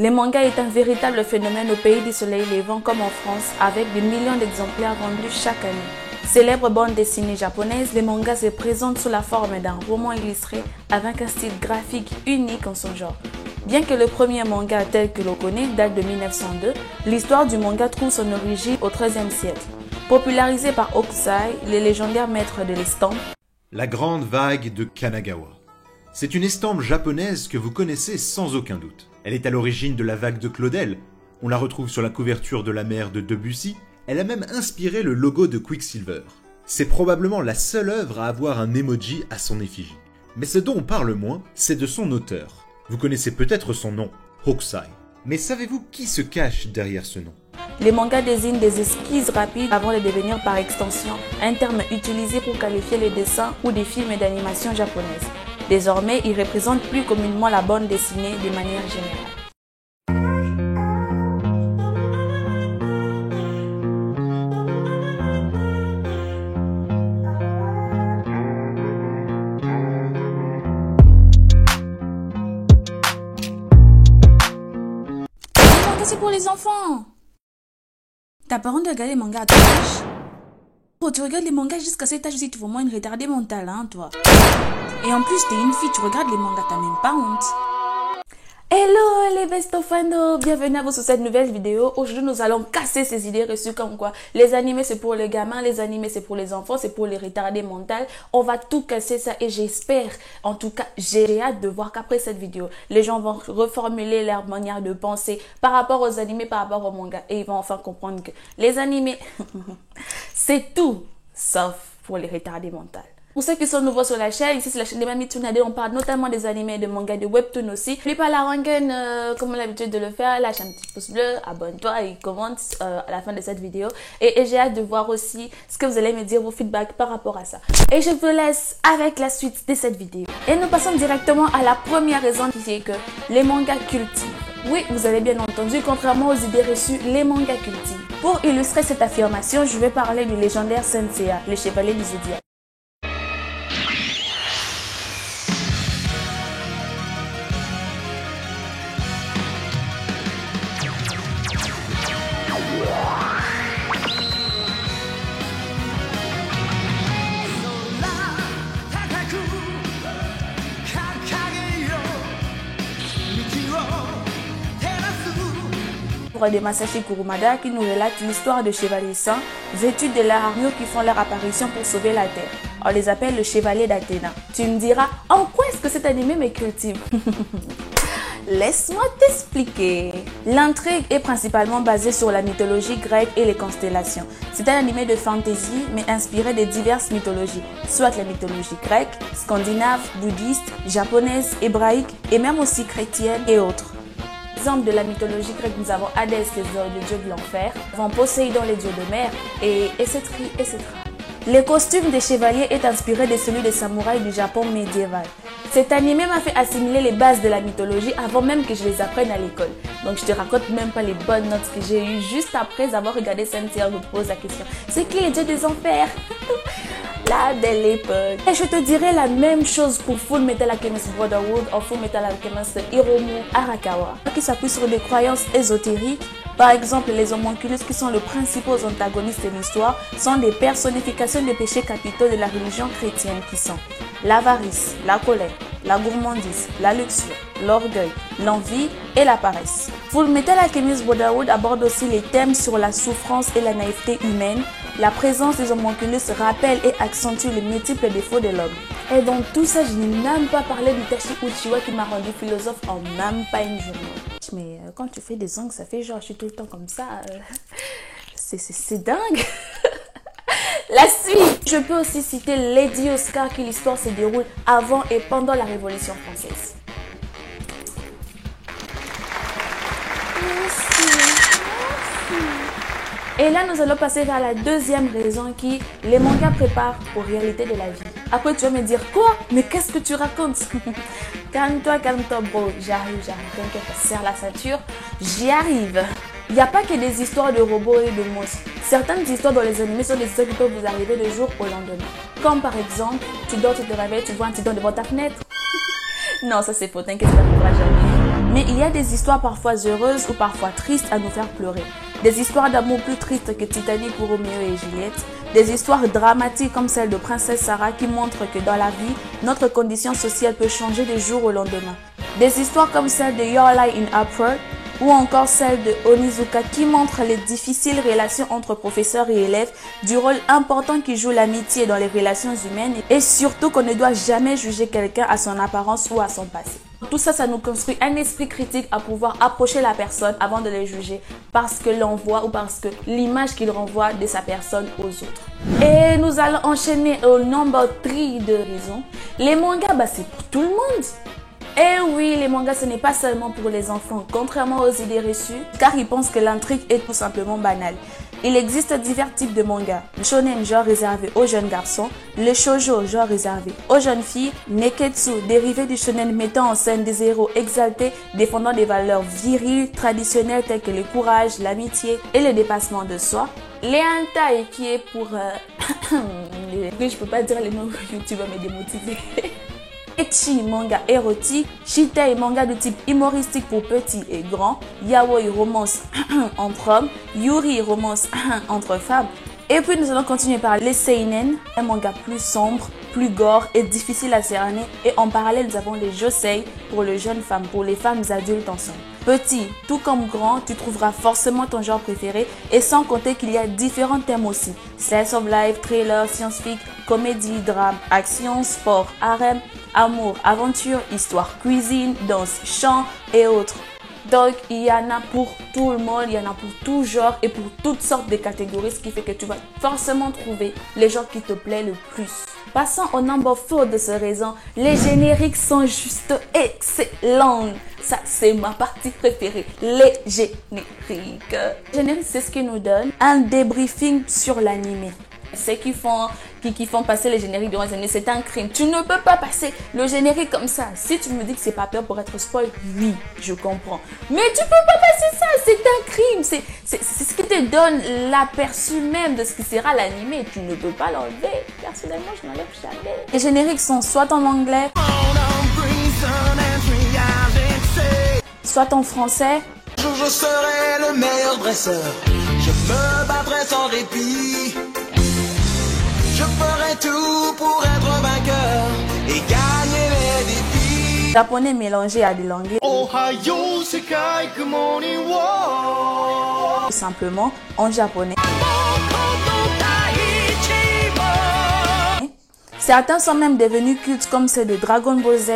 Les mangas est un véritable phénomène au pays du soleil levant comme en France, avec des millions d'exemplaires vendus chaque année. Célèbre bande dessinée japonaise, les mangas se présentent sous la forme d'un roman illustré avec un style graphique unique en son genre. Bien que le premier manga tel que l'on connaît date de 1902, l'histoire du manga trouve son origine au XIIIe siècle. Popularisé par Hokusai, le légendaire maître de l'estampe, La grande vague de Kanagawa. C'est une estampe japonaise que vous connaissez sans aucun doute. Elle est à l'origine de la vague de Claudel. On la retrouve sur la couverture de La mer de Debussy. Elle a même inspiré le logo de Quicksilver. C'est probablement la seule œuvre à avoir un emoji à son effigie. Mais ce dont on parle moins, c'est de son auteur. Vous connaissez peut-être son nom, Hokusai. Mais savez-vous qui se cache derrière ce nom ? les mangas désignent des esquisses rapides avant de devenir par extension un terme utilisé pour qualifier les dessins ou des films d'animation japonaises. Désormais, ils représentent plus communément la bande dessinée de manière générale. C'est pour les enfants. T'as pas honte de regarder les mangas à ton âge? Oh, tu regardes les mangas jusqu'à cet âge aussi, tu vois moins une retardée mentale, hein, toi. Et en plus, t'es une fille, tu regardes les mangas, t'as même pas honte. Hello les bestofando, bienvenue à vous sur cette nouvelle vidéo. Aujourd'hui nous allons casser ces idées reçues comme quoi les animés c'est pour les gamins, les animés c'est pour les enfants, c'est pour les retardés mentales. On va tout casser ça et j'espère, en tout cas j'ai hâte de voir qu'après cette vidéo, les gens vont reformuler leur manière de penser par rapport aux animés, par rapport aux mangas. Et ils vont enfin comprendre que les animés c'est tout sauf pour les retardés mentales. Pour ceux qui sont nouveaux sur la chaîne, ici c'est la chaîne de Mamie Tsunade, on parle notamment des animés, de mangas, de webtoon aussi. N'oublie pas la rengaine, comme on a l'habitude de le faire, lâche un petit pouce bleu, abonne-toi et commente à la fin de cette vidéo. Et j'ai hâte de voir aussi ce que vous allez me dire, vos feedbacks par rapport à ça. Et je vous laisse avec la suite de cette vidéo. Et nous passons directement à la première raison qui est que les mangas cultivent. Oui, vous avez bien entendu, contrairement aux idées reçues, les mangas cultivent. Pour illustrer cette affirmation, je vais parler du légendaire Senseiya, le chevalier du Zodiaque. De Masashi Kurumada qui nous relate l'histoire de chevaliers saints vêtus de leur armure qui font leur apparition pour sauver la terre. On les appelle le chevalier d'Athéna. Tu me diras, en quoi est-ce que cet animé me cultive? Laisse-moi t'expliquer. L'intrigue est principalement basée sur la mythologie grecque et les constellations. C'est un animé de fantasy mais inspiré de diverses mythologies, soit la mythologie grecque, scandinave, bouddhiste, japonaise, hébraïque et même aussi chrétienne et autres. Exemple de la mythologie grecque, nous avons Hadès, le dieu de l'enfer, nous avons Poséidon, le dieu de mer, et etc. Le costume des chevaliers est inspiré de celui des samouraïs du Japon médiéval. Cet animé m'a fait assimiler les bases de la mythologie avant même que je les apprenne à l'école. Donc je te raconte même pas les bonnes notes que j'ai eues juste après avoir regardé Senseiya. Je me pose la question, c'est qui le dieu des enfers? La belle époque. Et je te dirais la même chose pour Full Metal Alchemist Brotherhood ou Full Metal Alchemist Hiromu Arakawa, qui s'appuie sur des croyances ésotériques. Par exemple, les homonculus qui sont les principaux antagonistes de l'histoire sont des personnifications des péchés capitaux de la religion chrétienne qui sont l'avarice, la colère, la gourmandise, la luxure, l'orgueil, l'envie et la paresse. Full Metal Alchemist Brotherhood aborde aussi les thèmes sur la souffrance et la naïveté humaine. La présence des homonculus rappelle et accentue les multiples défauts de l'homme. Et dans tout ça, je n'ai même pas parlé d'Itachi Uchiwa qui m'a rendu philosophe en même pas une journée. Mais quand tu fais des ongles, ça fait genre je suis tout le temps comme ça. C'est dingue. La suite. Je peux aussi citer Lady Oscar qui l'histoire se déroule avant et pendant la Révolution française. Et là, nous allons passer vers la deuxième raison qui, les mangas préparent aux réalités de la vie. Après, tu vas me dire, quoi? Mais qu'est-ce que tu racontes? Calme-toi, bro. J'arrive. T'inquiète, serre la ceinture. J'y arrive. Il n'y a pas que des histoires de robots et de monstres. Certaines histoires dans les animés sont des histoires qui peuvent vous arriver le jour au lendemain. Comme par exemple, tu dors, tu te réveilles, tu vois un tidon devant ta fenêtre. Non, ça c'est faux, t'inquiète, ça n'arrivera jamais. Mais il y a des histoires parfois heureuses ou parfois tristes à nous faire pleurer. Des histoires d'amour plus tristes que Titanic ou Roméo et Juliette. Des histoires dramatiques comme celle de Princesse Sarah qui montrent que dans la vie, notre condition sociale peut changer du jour au lendemain. Des histoires comme celle de Your Lie in April ou encore celle de Onizuka qui montre les difficiles relations entre professeurs et élèves, du rôle important qui joue l'amitié dans les relations humaines et surtout qu'on ne doit jamais juger quelqu'un à son apparence ou à son passé. Tout ça, ça nous construit un esprit critique à pouvoir approcher la personne avant de les juger parce que l'on voit ou parce que l'image qu'il renvoie de sa personne aux autres. Et nous allons enchaîner au number 3 de raisons. Les mangas, c'est pour tout le monde. Et oui, les mangas, ce n'est pas seulement pour les enfants, contrairement aux idées reçues, car ils pensent que l'intrigue est tout simplement banale. Il existe divers types de mangas. Le shonen, genre réservé aux jeunes garçons. Le shoujo, genre réservé aux jeunes filles. Neketsu, dérivé du shonen mettant en scène des héros exaltés, défendant des valeurs viriles, traditionnelles telles que le courage, l'amitié et le dépassement de soi. Les hentai, qui est pour... je peux pas dire les noms YouTube, mais démotiver. Ecchi, manga érotique. Shitei, manga de type humoristique pour petits et grands. Yaoi, romance entre hommes. Yuri, romance entre femmes. Et puis nous allons continuer par les seinen, un manga plus sombre, plus gore et difficile à cerner. Et en parallèle, nous avons les josei pour les jeunes femmes, pour les femmes adultes ensemble. Petit, tout comme grand, tu trouveras forcément ton genre préféré et sans compter qu'il y a différents thèmes aussi. Slice of life, thriller, science-fiction, comédie, drame, action, sport, harem, amour, aventure, histoire, cuisine, danse, chant et autres. Donc, il y en a pour tout le monde, il y en a pour tout genre et pour toutes sortes de catégories, ce qui fait que tu vas forcément trouver les genres qui te plaisent le plus. Passons au number 4 de ce raison. Les génériques sont juste excellents. Ça, c'est ma partie préférée, les génériques. Les génériques, c'est ce qui nous donne un débriefing sur l'anime. Ceux qui font passer les génériques durant les années, c'est un crime. Tu ne peux pas passer le générique comme ça. Si tu me dis que c'est pas peur pour être spoil, oui, je comprends. Mais tu peux pas passer ça, c'est un crime. C'est ce qui te donne l'aperçu même de ce qui sera l'animé. Tu ne peux pas l'enlever. Personnellement, je n'enlève jamais. Les génériques sont soit en anglais, soit en français. Je serai le meilleur dresseur. Je me battrai sans répit. Je ferai tout pour être vainqueur et gagner les défis. Japonais mélangé à des langues. Ohayo sekai kumoni wo. Tout simplement en japonais. Certains sont même devenus cultes comme ceux de Dragon Ball Z.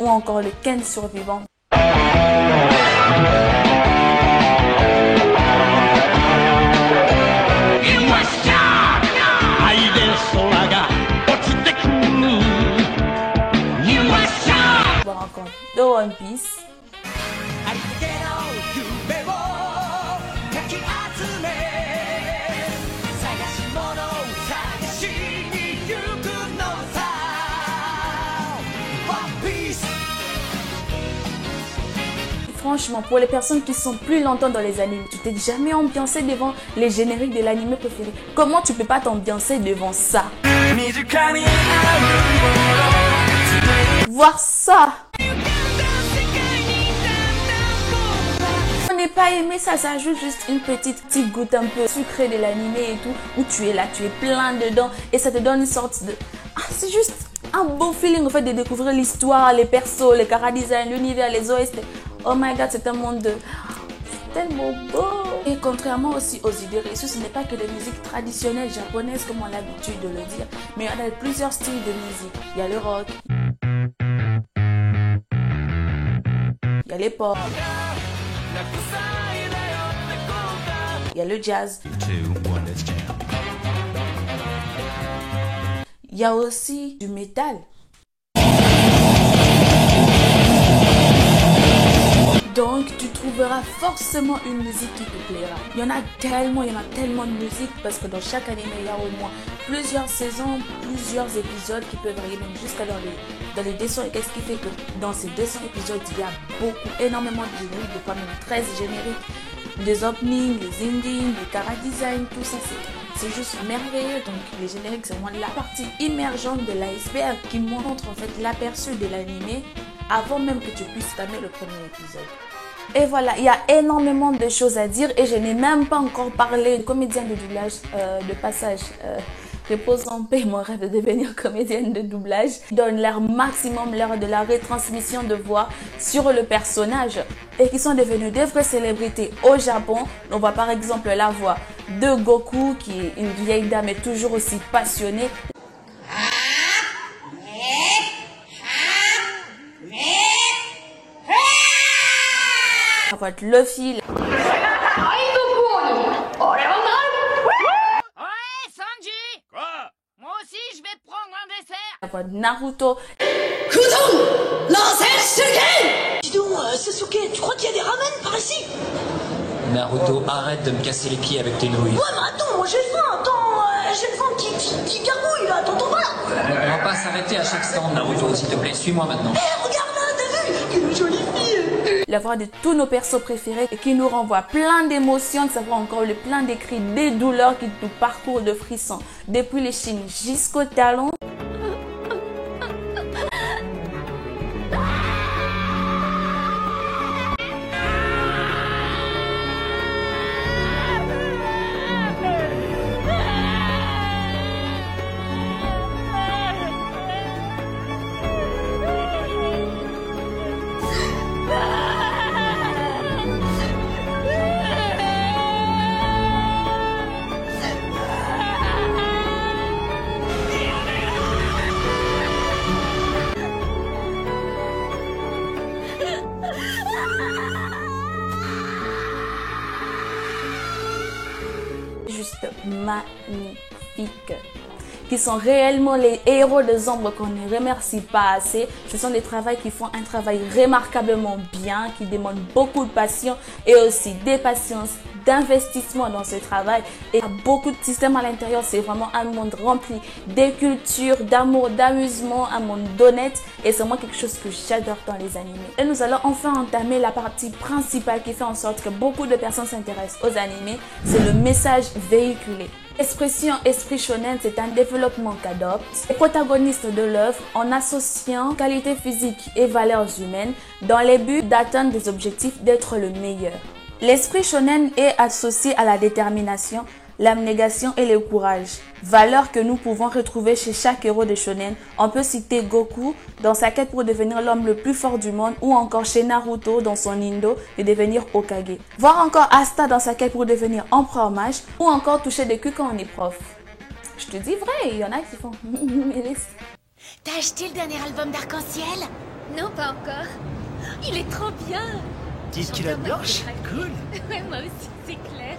Ou encore le Ken survivant. Voir encore de One Piece. Franchement, pour les personnes qui sont plus longtemps dans les animes, tu t'es jamais ambiancé devant les génériques de l'anime préféré. Comment tu peux pas t'ambiancer devant ça? Voir ça! On n'est pas aimé ça, ça ajoute juste une petite goutte un peu sucrée de l'anime et tout, où tu es là, tu es plein dedans et ça te donne une sorte de... c'est juste un beau feeling en fait de découvrir l'histoire, les persos, les chara-design, l'univers, les OST. Oh my god, c'est un monde de... C'est tellement beau. Et contrairement aussi aux idées reçues, ce n'est pas que de musique traditionnelle japonaise comme on a l'habitude de le dire, mais il y a plusieurs styles de musique. Il y a le rock, il y a les pop, il y a le jazz, il y a aussi du métal. Donc, tu trouveras forcément une musique qui te plaira. Il y en a tellement de musique parce que dans chaque anime, il y a au moins plusieurs saisons, plusieurs épisodes qui peuvent varier même jusqu'à dans les 200. Et qu'est-ce qui fait que dans ces 200 épisodes, il y a énormément de génériques, de fois même 13 génériques, des openings, des endings, des chara design, tout ça, c'est juste merveilleux. Donc les génériques, c'est vraiment la partie immergente de l'iceberg qui montre en fait l'aperçu de l'anime avant même que tu puisses tamer le premier épisode. Et voilà, il y a énormément de choses à dire et je n'ai même pas encore parlé de comédienne de doublage de passage. Repose en paix, mon rêve de devenir comédienne de doublage. Ils donnent leur maximum lors de la retransmission de voix sur le personnage et qui sont devenus des vraies célébrités au Japon. On voit par exemple la voix de Goku qui est une vieille dame et toujours aussi passionnée. La voix de Luffy. La voix de Naruto. Dis donc, Sasuke, tu crois qu'il y a des ramen par ici? Naruto, arrête de me casser les pieds avec tes nouilles. Ouais, mais attends, moi j'ai faim, j'ai le ventre qui gargouille là, t'entends pas? On va pas s'arrêter à chaque stand, Naruto, s'il te plaît, suis-moi maintenant. Regarde là, t'as vu? Quelle jolie fille! La voix de tous nos persos préférés et qui nous renvoie plein d'émotions, de savoir encore le plein des cris, des douleurs qui nous parcourent de frissons, depuis les chines jusqu'aux talons. Juste magnifique, qui sont réellement les héros des ombres qu'on ne remercie pas assez. Ce sont des travaux qui font un travail remarquablement bien, qui demandent beaucoup de passion et aussi des patiences, d'investissement dans ce travail. Et il y a beaucoup de systèmes à l'intérieur. C'est vraiment un monde rempli de culture, d'amour, d'amusement, un monde d'honnête. Et c'est vraiment quelque chose que j'adore dans les animés. Et nous allons enfin entamer la partie principale qui fait en sorte que beaucoup de personnes s'intéressent aux animés. C'est le message véhiculé. L'expression esprit shonen, c'est un développement qu'adoptent les protagonistes de l'œuvre en associant qualité physique et valeurs humaines dans les buts d'atteindre des objectifs d'être le meilleur. L'esprit shonen est associé à la détermination, l'abnégation et le courage, valeurs que nous pouvons retrouver chez chaque héros de shonen. On peut citer Goku dans sa quête pour devenir l'homme le plus fort du monde, ou encore chez Naruto dans son indo de devenir Hokage. Voir encore Asta dans sa quête pour devenir empereur mage, ou encore toucher des culs quand on est prof. Je te dis vrai, il y en a qui font Mélisse. T'as acheté le dernier album d'Arc-en-Ciel? Non, pas encore. Il est trop bien. 10 kilos de blanche? Cool. Ouais, moi aussi, c'est clair.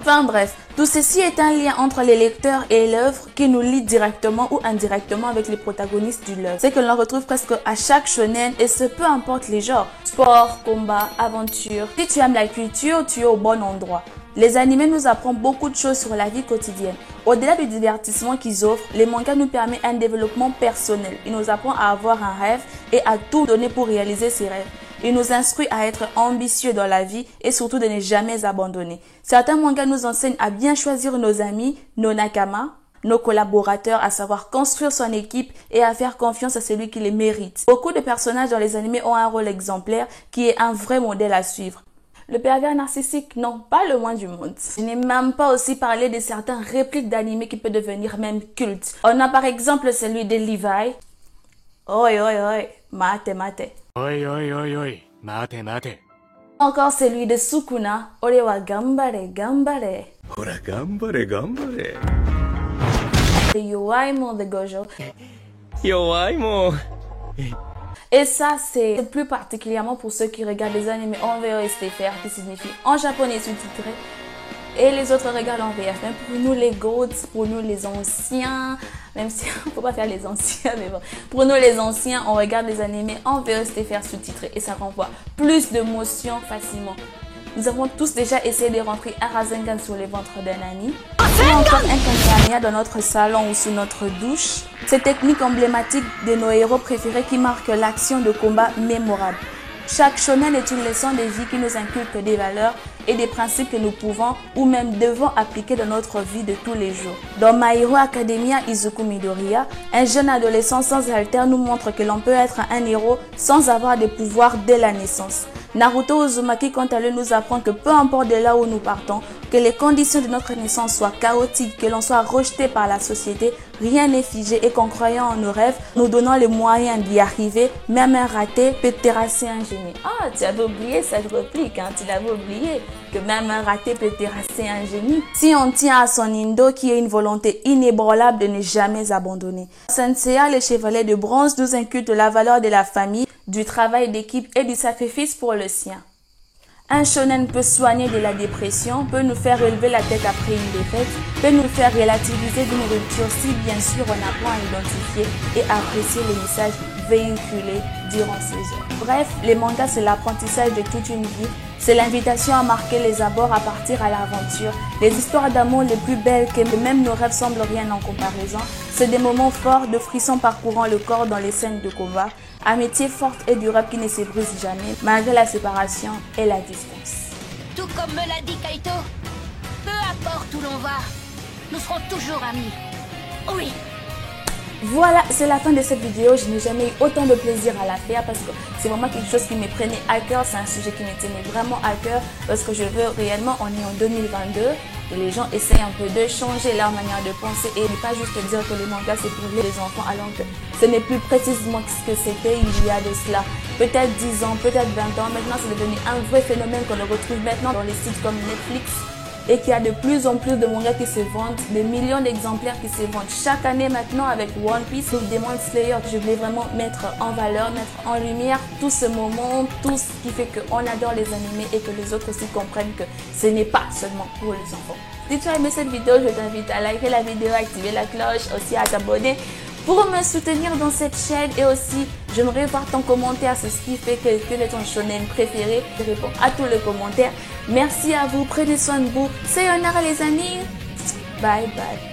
Enfin bref, tout ceci est un lien entre les lecteurs et l'œuvre qui nous lie directement ou indirectement avec les protagonistes de l'œuvre. C'est que l'on retrouve presque à chaque shonen et ce peu importe les genres. Sport, combat, aventure. Si tu aimes la culture, tu es au bon endroit. Les animés nous apprennent beaucoup de choses sur la vie quotidienne. Au-delà du divertissement qu'ils offrent, les mangas nous permettent un développement personnel. Ils nous apprennent à avoir un rêve et à tout donner pour réaliser ses rêves. Il nous instruit à être ambitieux dans la vie et surtout de ne jamais abandonner. Certains mangas nous enseignent à bien choisir nos amis, nos nakamas, nos collaborateurs, à savoir construire son équipe et à faire confiance à celui qui les mérite. Beaucoup de personnages dans les animés ont un rôle exemplaire qui est un vrai modèle à suivre. Le pervers narcissique, non, pas le moins du monde. Je n'ai même pas aussi parlé de certains répliques d'animés qui peuvent devenir même cultes. On a par exemple celui de Levi. Oi, oi, oi, mate, mate. Oi, oi, oi, oi, mate, mate. Encore celui de Sukuna. Ore wa gambare, gambare. Hora, gambare, gambare. De Yoaimo de Gojo. Yoaimo. Et ça, c'est plus particulièrement pour ceux qui regardent les animés en VO STFR, qui signifie en japonais sous-titré. et les autres regardent en VF. Même pour nous les GOATs, pour nous les anciens, même si on ne peut pas faire les anciens, mais bon. Pour nous les anciens, on regarde les animés en VSTFR sous-titré et ça renvoie plus d'émotions facilement. Nous avons tous déjà essayé de rentrer un Rasengan sur le ventre d'un ami, ou encore un Kamehameha dans notre salon ou sous notre douche. Cette technique emblématique de nos héros préférés qui marque l'action de combat mémorable. Chaque shonen est une leçon de vie qui nous inculque des valeurs et des principes que nous pouvons ou même devons appliquer dans notre vie de tous les jours. Dans My Hero Academia, Izuku Midoriya, un jeune adolescent sans alter nous montre que l'on peut être un héros sans avoir des pouvoirs dès la naissance. Naruto Uzumaki, quant à lui, nous apprend que peu importe de là où nous partons, que les conditions de notre naissance soient chaotiques, que l'on soit rejeté par la société, rien n'est figé et qu'en croyant en nos rêves, nous donnons les moyens d'y arriver, même un raté peut terrasser un génie. Ah, tu avais oublié cette réplique, hein, tu l'avais oublié, que même un raté peut terrasser un génie. Si on tient à son indo qui est une volonté inébranlable de ne jamais abandonner. Senseiya, le chevalier de bronze, nous inculque la valeur de la famille, du travail d'équipe et du sacrifice pour le sien. Un shonen peut soigner de la dépression, peut nous faire relever la tête après une défaite, peut nous faire relativiser d'une rupture si bien sûr on apprend à identifier et apprécier les messages véhiculés durant ces heures. Bref, les mangas c'est l'apprentissage de toute une vie, c'est l'invitation à marquer les abords, à partir à l'aventure, les histoires d'amour les plus belles que même nos rêves semblent rien en comparaison, c'est des moments forts de frissons parcourant le corps dans les scènes de combat, amitié forte et durable qui ne se brise jamais, malgré la séparation et la distance. Tout comme me l'a dit Kaito, peu importe où l'on va, nous serons toujours amis. Oui. Voilà, c'est la fin de cette vidéo. Je n'ai jamais eu autant de plaisir à la faire parce que c'est vraiment quelque chose qui me prenait à cœur. C'est un sujet qui me tenait vraiment à cœur parce que je veux réellement, on est en 2022 et les gens essayent un peu de changer leur manière de penser et ne pas juste dire que le manga c'est pour les enfants alors que ce n'est plus précisément ce que c'était il y a de cela. Peut-être 10 ans, peut-être 20 ans. Maintenant, c'est devenu un vrai phénomène qu'on retrouve maintenant dans les sites comme Netflix. Et qu'il y a de plus en plus de mangas qui se vendent, des millions d'exemplaires qui se vendent chaque année maintenant avec One Piece ou Demon Slayer. Je voulais vraiment mettre en valeur, mettre en lumière tout ce moment, tout ce qui fait qu'on adore les animés et que les autres aussi comprennent que ce n'est pas seulement pour les enfants. Si tu as aimé cette vidéo, je t'invite à liker la vidéo, à activer la cloche, aussi à t'abonner pour me soutenir dans cette chaîne et aussi j'aimerais voir ton commentaire, c'est ce qui fait quel est ton shonen préféré. Je réponds à tous les commentaires. Merci à vous, prenez soin de vous. Sayonara les amis, bye bye.